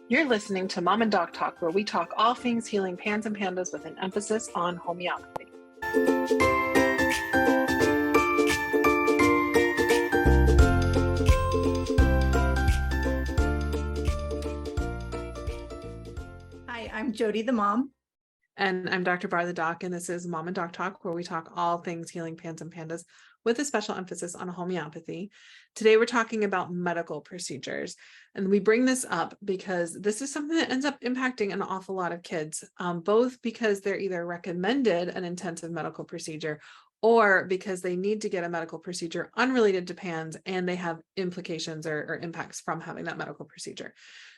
You're listening to Mom and Doc Talk, where we talk all things healing pans and pandas with an emphasis on homeopathy. Hi, I'm Jody the mom. And I'm Dr. Bar the Doc, and this is Mom and Doc Talk, where we talk all things healing pans and pandas with a special emphasis on homeopathy. Today, we're talking about medical procedures. And we bring this up because this is something that ends up impacting an awful lot of kids, both because they're either recommended an intensive medical procedure or because they need to get a medical procedure unrelated to PANS and they have implications or impacts from having that medical procedure.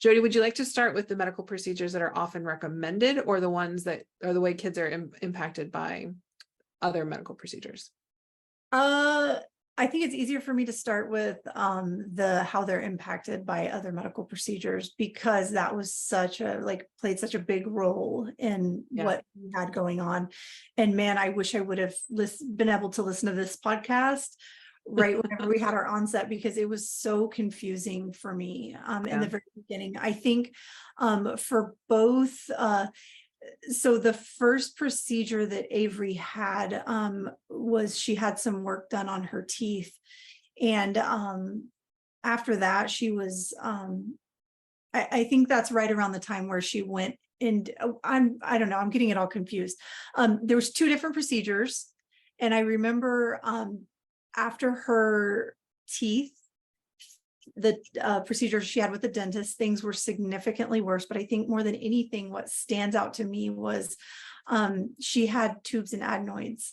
Jody, would you like to start with the medical procedures that are often recommended or the ones that are the way kids are impacted by other medical procedures? I think it's easier for me to start with how they're impacted by other medical procedures, because that was played such a big role in what we had going on. And man, I wish I would have been able to listen to this podcast right whenever we had our onset, because it was so confusing for me in the very beginning. I think for both so the first procedure that Avery had was she had some work done on her teeth. And after that, she was, I think that's right around the time where she went and I don't know, I'm getting it all confused. There was 2 different procedures. And I remember after her teeth, the procedures she had with the dentist, things were significantly worse. But I think more than anything, what stands out to me was she had tubes and adenoids.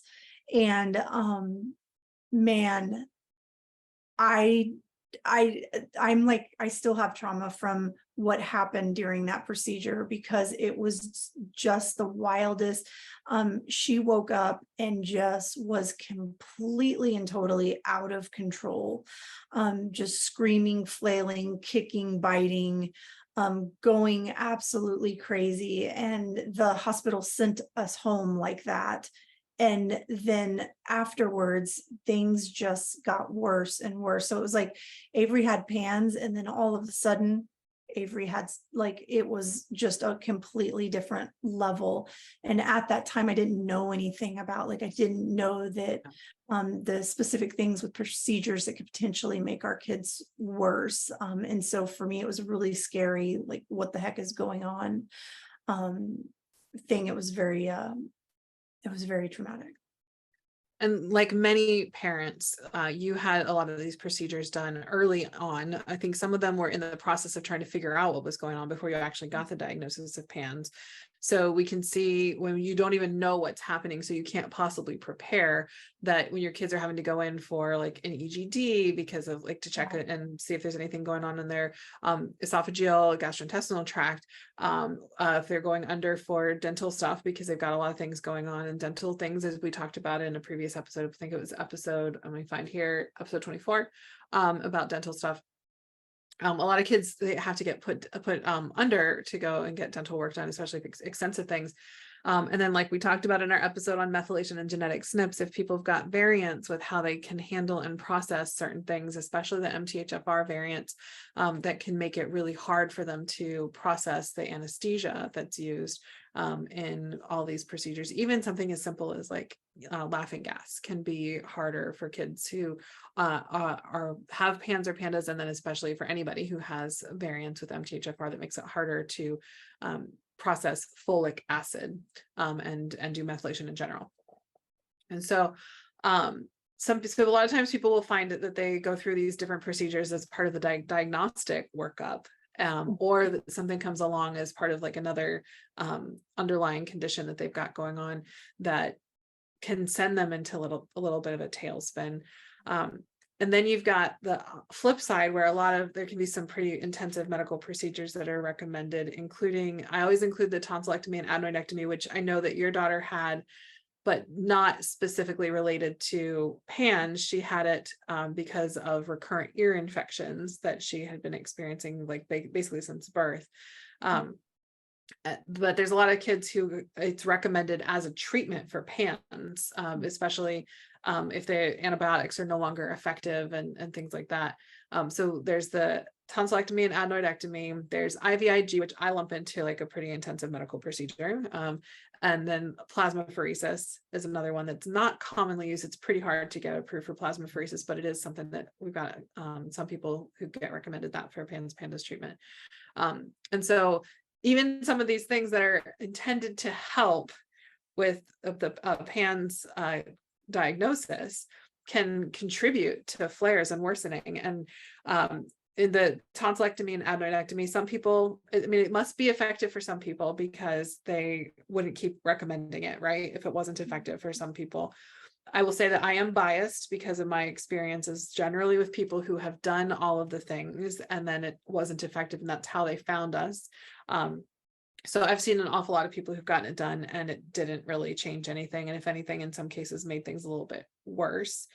And man, I'm like, I still have trauma from what happened during that procedure, because it was just the wildest. She woke up and just was completely and totally out of control, just screaming, flailing, kicking, biting, going absolutely crazy. And the hospital sent us home like that. And then afterwards, things just got worse and worse. So it was like Avery had PANS, and then all of a sudden, Avery had, like, it was just a completely different level. And at that time, I didn't know anything about, like, I didn't know that the specific things with procedures that could potentially make our kids worse. And so for me, it was really scary, like, what the heck is going on thing. It was very traumatic. And like many parents, you had a lot of these procedures done early on. I think some of them were in the process of trying to figure out what was going on before you actually got the diagnosis of PANS. So we can see when you don't even know what's happening, so you can't possibly prepare, that when your kids are having to go in for like an EGD because of like to check it and see if there's anything going on in their esophageal, gastrointestinal tract, if they're going under for dental stuff because they've got a lot of things going on. And dental things, as we talked about in a previous episode, I think it was episode, I'm going to find here, episode 24, about dental stuff. A lot of kids, they have to get put under to go and get dental work done, especially extensive things. And then, like we talked about in our episode on methylation and genetic SNPs, if people have got variants with how they can handle and process certain things, especially the MTHFR variants, that can make it really hard for them to process the anesthesia that's used in all these procedures. Even something as simple as like laughing gas can be harder for kids who have PANS or PANDAS, and then especially for anybody who has variants with MTHFR, that makes it harder to process folic acid and do methylation in general. And so so a lot of times people will find that they go through these different procedures as part of the diagnostic workup, or that something comes along as part of like another underlying condition that they've got going on that can send them into a little bit of a tailspin. And then you've got the flip side, where there can be some pretty intensive medical procedures that are recommended, including, I always include the tonsillectomy and adenoidectomy, which I know that your daughter had, but not specifically related to PANS. She had it because of recurrent ear infections that she had been experiencing, like basically since birth. But there's a lot of kids who it's recommended as a treatment for PANS, especially if the antibiotics are no longer effective and things like that. So there's the tonsillectomy and adenoidectomy. There's IVIG, which I lump into like a pretty intensive medical procedure. And then plasmapheresis is another one that's not commonly used. It's pretty hard to get approved for plasmapheresis, but it is something that we've got some people who get recommended that for PANDAS treatment. And so even some of these things that are intended to help with the PANS diagnosis can contribute to flares and worsening. And in the tonsillectomy and adenoidectomy, some people, I mean, it must be effective for some people because they wouldn't keep recommending it, right? If it wasn't effective for some people. I will say that I am biased because of my experiences generally with people who have done all of the things and then it wasn't effective, and that's how they found us. So I've seen an awful lot of people who've gotten it done and it didn't really change anything. And if anything, in some cases made things a little bit worse.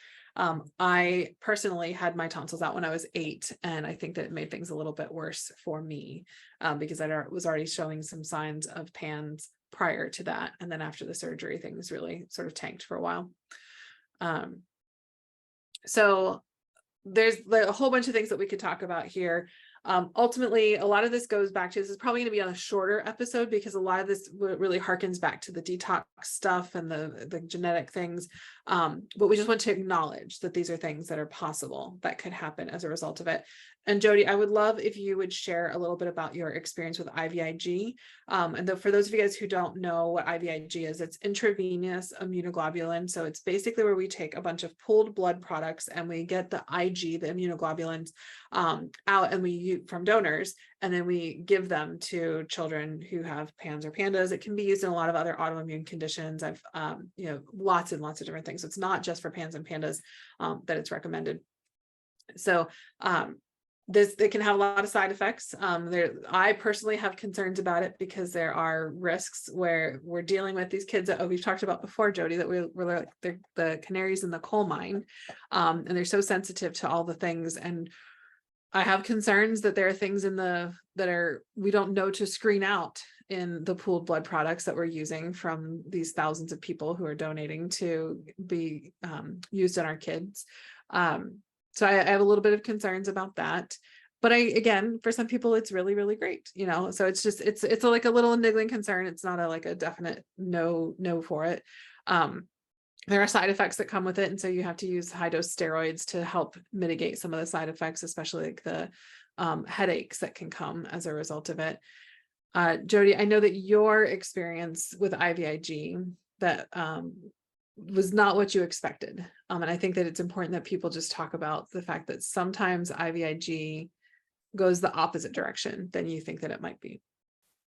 I personally had my tonsils out when I was 8, and I think that it made things a little bit worse for me because I was already showing some signs of PANS prior to that. And then after the surgery, things really sort of tanked for a while. So there's a whole bunch of things that we could talk about here. Ultimately, a lot of this goes back to, this is probably going to be on a shorter episode because a lot of this really harkens back to the detox stuff and the genetic things. But we just want to acknowledge that these are things that are possible that could happen as a result of it. And Jody, I would love if you would share a little bit about your experience with IVIG. And for those of you guys who don't know what IVIG is, it's intravenous immunoglobulin. So it's basically where we take a bunch of pooled blood products and we get the IG, the immunoglobulins, out, and we use from donors, and then we give them to children who have PANS or PANDAS. It can be used in a lot of other autoimmune conditions. I've lots and lots of different things. So it's not just for PANS and PANDAS that it's recommended. So it can have a lot of side effects. I personally have concerns about it because there are risks where we're dealing with these kids that we've talked about before, Jody, that we're like they're the canaries in the coal mine, and they're so sensitive to all the things. And I have concerns that there are things we don't know to screen out in the pooled blood products that we're using from these thousands of people who are donating to be used on our kids. So I have a little bit of concerns about that. But again, for some people, it's really, really great, so it's like a little niggling concern. It's not like a definite no for it. There are side effects that come with it. And so you have to use high dose steroids to help mitigate some of the side effects, especially like the headaches that can come as a result of it. Jody, I know that your experience with IVIG that was not what you expected. And I think that it's important that people just talk about the fact that sometimes IVIG goes the opposite direction than you think that it might be.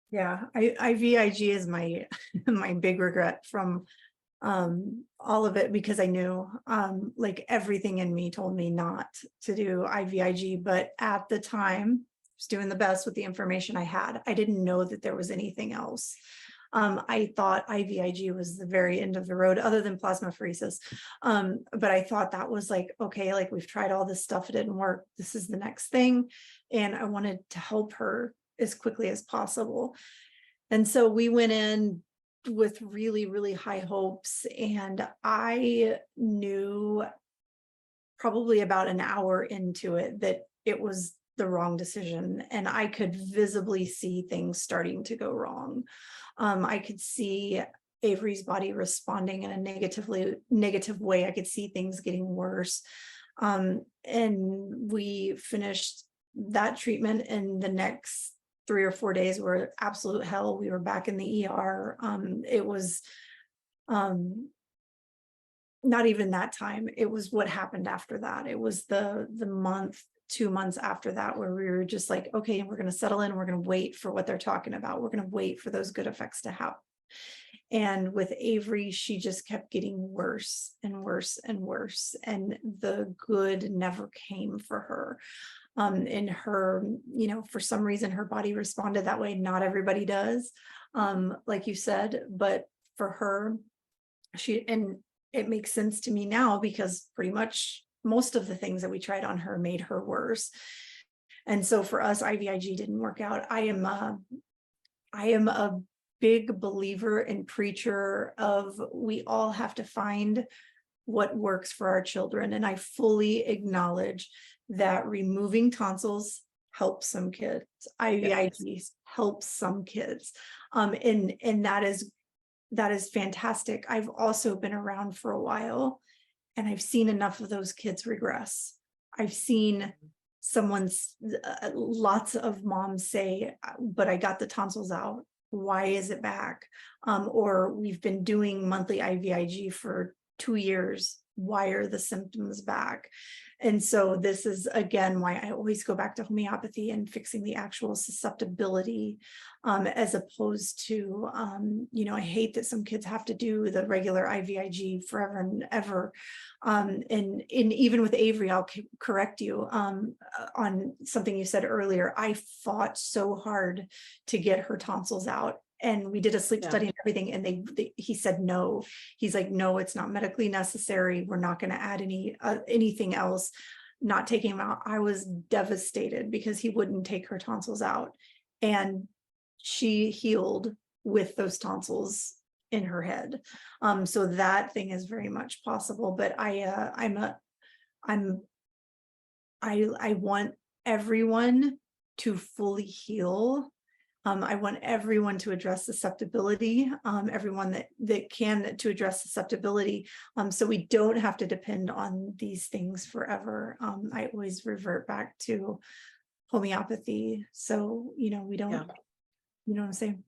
Yeah, IVIG is my my big regret from all of it, because I knew like everything in me told me not to do IVIG, but at the time I was doing the best with the information I had. I didn't know that there was anything else. I thought IVIG was the very end of the road, other than plasmapheresis. But I thought that was like, okay, like we've tried all this stuff, it didn't work, this is the next thing. And I wanted to help her as quickly as possible. And so we went in with really, really high hopes. And I knew probably about an hour into it that it was the wrong decision. And I could visibly see things starting to go wrong. I could see Avery's body responding in a negative way. I could see things getting worse. And we finished that treatment, and the next 3 or 4 days were absolute hell. We were back in the ER. It was not even that time. It was what happened after that. It was the month, 2 months after that, where we were just like, okay, we're going to settle in. We're going to wait for what they're talking about. We're going to wait for those good effects to happen. And with Avery, she just kept getting worse and worse and worse. And the good never came for her. In her, for some reason, her body responded that way. Not everybody does, like you said, but for her, and it makes sense to me now, because pretty much most of the things that we tried on her made her worse. And so for us, IVIG didn't work out. I am I am a big believer and preacher of, we all have to find what works for our children. And I fully acknowledge that removing tonsils helps some kids. Yes. IVIG helps some kids. And that is fantastic. I've also been around for a while, and I've seen enough of those kids regress. I've seen lots of moms say, but I got the tonsils out. Why is it back? Or we've been doing monthly IVIG for 2 years. Why are the symptoms back? And so this is again why I always go back to homeopathy and fixing the actual susceptibility, as opposed to, I hate that some kids have to do the regular IVIG forever and ever. And even with Avery, I'll correct you on something you said earlier. I fought so hard to get her tonsils out. And we did a sleep Yeah. study and everything. And he said, no, he's like, no, it's not medically necessary. We're not going to add anything else, not taking him out. I was devastated because he wouldn't take her tonsils out. And she healed with those tonsils in her head. So that thing is very much possible, but I want everyone to fully heal. I want everyone to address susceptibility, everyone that can, to address susceptibility, so we don't have to depend on these things forever. I always revert back to homeopathy. So, we don't, Yeah. you know what I'm saying?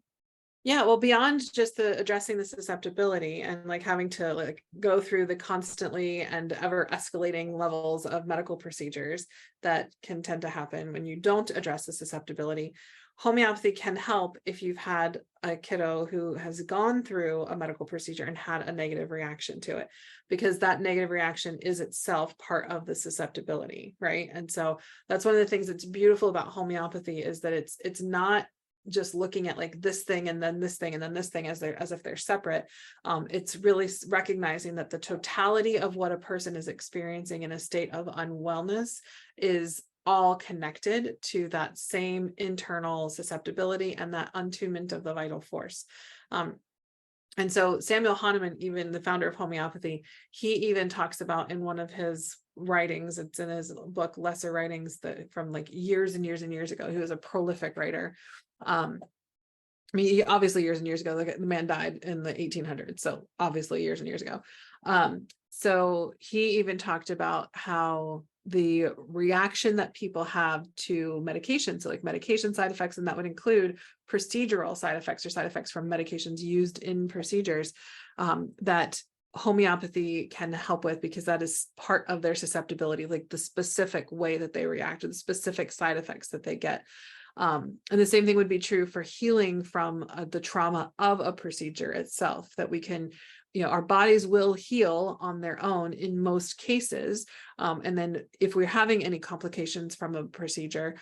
Yeah, well, beyond just the addressing the susceptibility and like having to like go through the constantly and ever escalating levels of medical procedures that can tend to happen when you don't address the susceptibility, homeopathy can help if you've had a kiddo who has gone through a medical procedure and had a negative reaction to it, because that negative reaction is itself part of the susceptibility, right? And so that's one of the things that's beautiful about homeopathy, is that it's not just looking at like this thing and then this thing and then this thing as if they're separate. It's really recognizing that the totality of what a person is experiencing in a state of unwellness is all connected to that same internal susceptibility and that attunement of the vital force. And so Samuel Hahnemann, even the founder of homeopathy, he even talks about in one of his writings, it's in his book Lesser Writings, that from like years and years and years ago. He was a prolific writer. I mean, obviously years and years ago, like the man died in the 1800s, so obviously years and years ago. So he even talked about how the reaction that people have to medication, so like medication side effects, and that would include procedural side effects or side effects from medications used in procedures, that homeopathy can help with, because that is part of their susceptibility, like the specific way that they react, or the specific side effects that they get. And the same thing would be true for healing from the trauma of a procedure itself, that we can, our bodies will heal on their own in most cases. And then if we're having any complications from a procedure,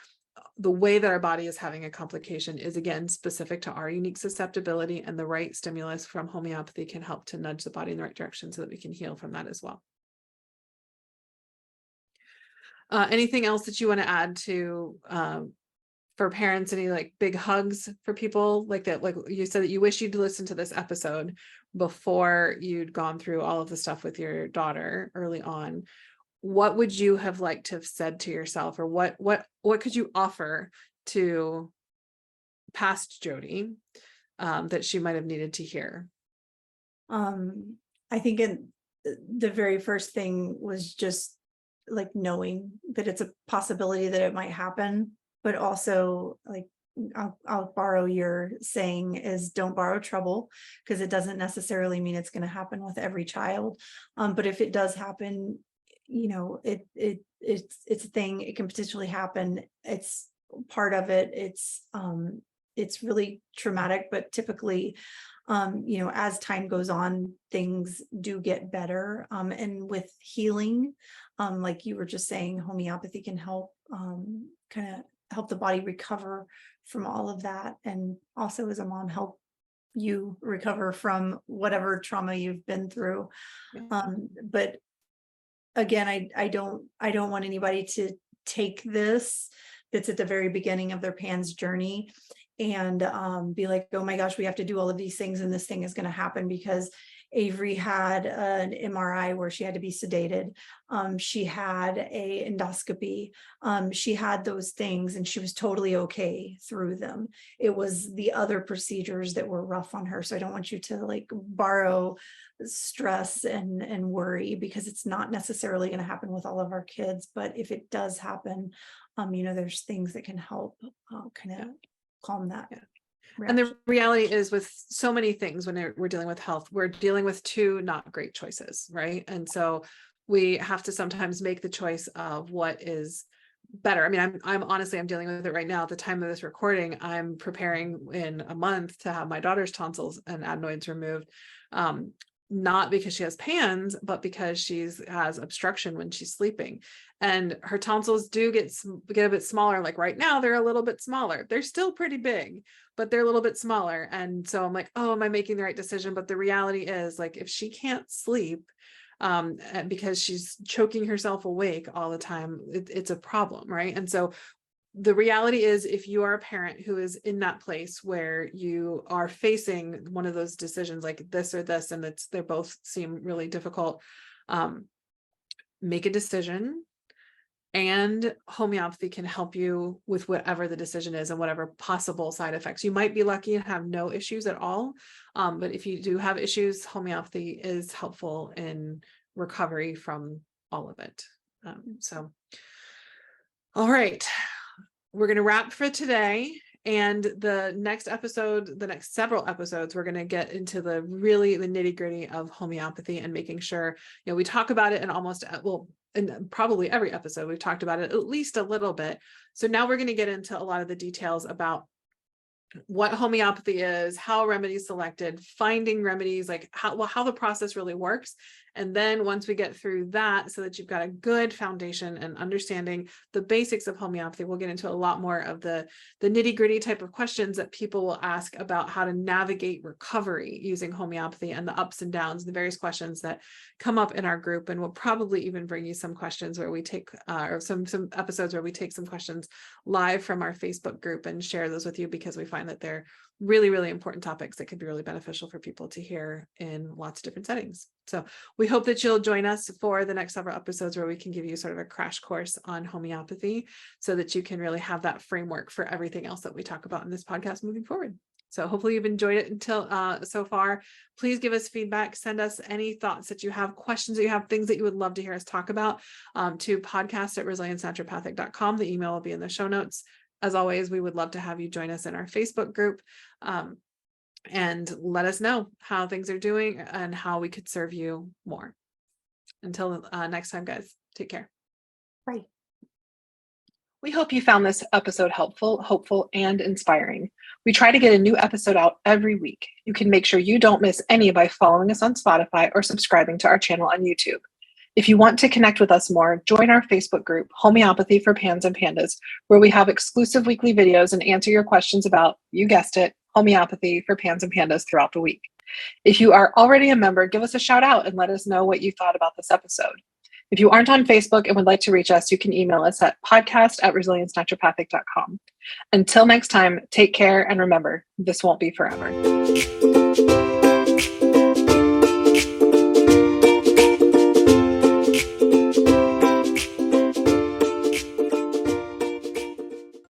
the way that our body is having a complication is again specific to our unique susceptibility, and the right stimulus from homeopathy can help to nudge the body in the right direction so that we can heal from that as well. Anything else that you want to add to for parents? Any like big hugs for people like that? Like you said that you wish you'd listened to this episode before you'd gone through all of the stuff with your daughter early on. What would you have liked to have said to yourself, or what could you offer to past Jody that she might have needed to hear? I think the very first thing was just like knowing that it's a possibility that it might happen, but also like, I'll borrow your saying, is don't borrow trouble, because it doesn't necessarily mean it's going to happen with every child. But if it does happen, it's a thing. It can potentially happen. It's part of it. It's really traumatic, but typically, as time goes on, things do get better. And with healing, like you were just saying, homeopathy can help kind of help the body recover from all of that. And also as a mom, help you recover from whatever trauma you've been through. But again, I don't want anybody to take this that's at the very beginning of their PANS journey and be like, oh my gosh, we have to do all of these things and this thing is going to happen because Avery had an MRI where she had to be sedated. She had a endoscopy. She had those things and she was totally okay through them. It was the other procedures that were rough on her. So I don't want you to like borrow stress and worry, because it's not necessarily going to happen with all of our kids. But if it does happen, there's things that can help kind of calm that. Yeah. reaction. And the reality is, with so many things, when we're dealing with health, we're dealing with two not great choices, right? And so we have to sometimes make the choice of what is better. I mean, I'm honestly, I'm dealing with it right now. At the time of this recording, I'm preparing in a month to have my daughter's tonsils and adenoids removed. Not because she has PANS, but because she has obstruction when she's sleeping, and her tonsils do get a bit smaller. Like right now, they're a little bit smaller. They're still pretty big, but they're a little bit smaller. And so I'm like, oh, am I making the right decision? But the reality is, like, if she can't sleep, because she's choking herself awake all the time, it's a problem, right? And so the reality is, if you are a parent who is in that place where you are facing one of those decisions, like this or this, and they both seem really difficult, make a decision, and homeopathy can help you with whatever the decision is and whatever possible side effects. You might be lucky and have no issues at all. But if you do have issues, homeopathy is helpful in recovery from all of it. All right. We're going to wrap for today. And the next episode, the next several episodes, we're going to get into the nitty gritty of homeopathy and making sure, we talk about it in probably every episode, we've talked about it at least a little bit. So now we're going to get into a lot of the details about what homeopathy is, how a remedy is selected, finding remedies, like how the process really works. And then once we get through that, so that you've got a good foundation and understanding the basics of homeopathy, we'll get into a lot more of the nitty gritty type of questions that people will ask about how to navigate recovery using homeopathy, and the ups and downs, the various questions that come up in our group. And we'll probably even bring you some questions where we take, or some episodes where we take some questions live from our Facebook group and share those with you, because we find that they're really, really important topics that could be really beneficial for people to hear in lots of different settings. So we hope that you'll join us for the next several episodes where we can give you sort of a crash course on homeopathy, so that you can really have that framework for everything else that we talk about in this podcast moving forward. So hopefully you've enjoyed it until so far. Please give us feedback. Send us any thoughts that you have, questions that you have, things that you would love to hear us talk about, to podcast@resiliencenaturopathic.com. The email will be in the show notes. As always, we would love to have you join us in our Facebook group, and let us know how things are doing and how we could serve you more. Until next time, guys, take care. Right. We hope you found this episode helpful, hopeful, and inspiring. We try to get a new episode out every week. You can make sure you don't miss any by following us on Spotify or subscribing to our channel on YouTube. If you want to connect with us more, join our Facebook group, Homeopathy for Pans and Pandas, where we have exclusive weekly videos and answer your questions about, you guessed it, homeopathy for pans and pandas throughout the week. If you are already a member, give us a shout out and let us know what you thought about this episode. If you aren't on Facebook and would like to reach us, you can email us at podcast@resiliencenaturopathic.com. Until next time, take care, and remember, this won't be forever.